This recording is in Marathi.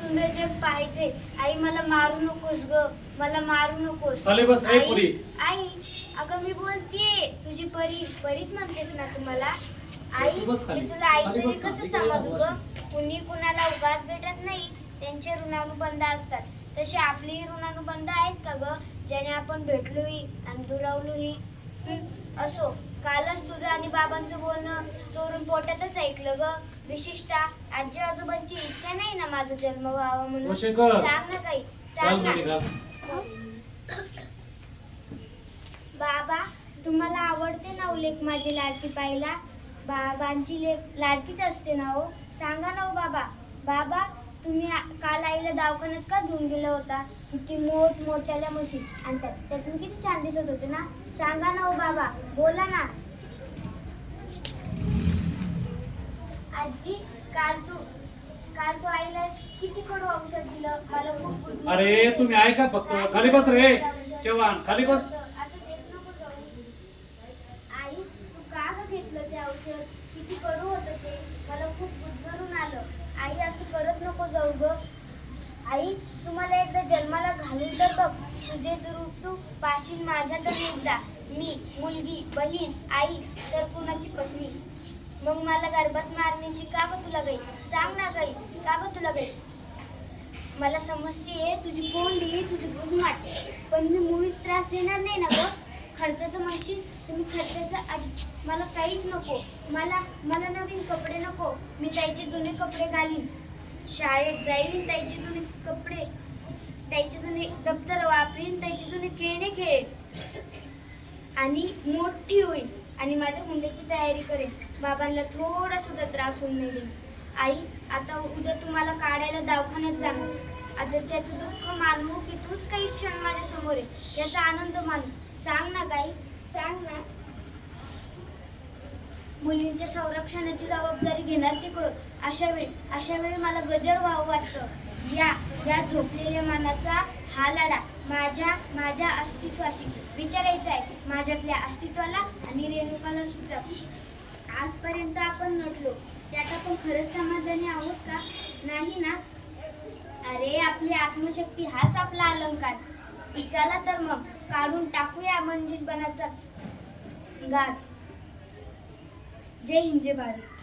सुंदर जग पाहायचे. आई मला मारू नकोस ग, मला मारू नकोस. खाली बस रे पुरी. आई अगं मी बोलतीये तुझी परीच म्हणतेस ना तुम्हाला. आई बस खाली. मी तुला आई खाली तरी बस ना. कसं इकडे समजू बस. ग. कुणी कुणाला उगाच भेटत नाही, त्यांचे ऋणानुबंध असतात. तसे आपलेही ऋणानुबंध आहेत का ग, ज्याने आपण भेटलोही आणि दुरावलोही. असो, कालच तुझं आणि बाबांचं बोलणं चोरून पोटातच ऐकलं ग. विशिष्टा आजी आजोबांची इच्छा नाही ना माझा जन्म व्हावा म्हणून. वशेकर. सांग ना काही, घाल सांग मध्ये ना. घाल. बाबा तुम्हाला आवडते ना उलेख माझी लाडकी पाहिला. बाबांची लाडकीच असते ना हो. सांगा ना हो बाबा. बाबा तुम्ही काल आईला दवाखान्यात का घेऊन गेला होता. किती मोठ्याल्या म्हशी आणि त्यातून किती छान दिसत होते ना. सांगा ना हो बाबा, बोला ना. आजी काल तू आईला किती कडू औषध दिलं. मला खूप गुदमरली. अरे तुम्ही ऐका फक्त. खाली बस रे चव्हाण, खाली बस. असं देत नको जाऊस. आई तू का ग घेतलं ते औषध. किती कडू होतं ते. मला खूप गुदमरून आलं. आई असं करत नको जाऊ ग. आई तुम्हाला एकदा जन्माला घालून तर बघ. तुझेच रूप तू पाशील माझ्या तर एकदा. मी मुलगी, बहीण, आई तर कुणाची पत्नी. मग मला गर्भात मारण्याची का ग तुला गई. सांग ना काही, का ग तुला गई. मला समजते तुझी कोंडी, तुझी गुजमाट, पण मी मुळीच त्रास देणार नाही ना ग. खर्चाचं म्हणशील तुम्ही खर्चाचं. मला काहीच नको. मला नवीन कपडे नको. मी त्याचे जुने कपडे घालीन. शाळेत जाईन त्याचे जुने कपडे, त्याचे जुने दप्तर वापरीन, त्याचे जुने खेळणे खेळेन आणि मोठी होईल आणि माझ्या हुंड्याची तयारी करेन. बाबांना थोडा सुद्धा त्रास होऊन नाही देईन. आई आता उद्या तुम्हाला काढायला दवाखान्यात जाणार. आता त्याचं दुःख मानू की तूच काही क्षण माझ्या समोर आहे याचा आनंद मानू. सांग ना काही, सांग ना. मुलींच्या संरक्षणाची जबाबदारी घेणार ती कोण. अशा वेळी मला गजर व्हावं वाटतं. या झोपलेल्या मनाचा हा लढा माझ्या अस्तित्वाशी विचारायचा आहे. माझ्यातल्या अस्तित्वाला आणि रेणुकाला सुद्धा. आजपर्यंत आपण नटलो त्यात आपण खरंच समाधानी आहोत का. नाही ना. अरे आपली आत्मशक्ती हाच आपला अलंकार. चला तर मग काढून टाकूया मंजिसपणाचा गात. जय हिंद जय भारत.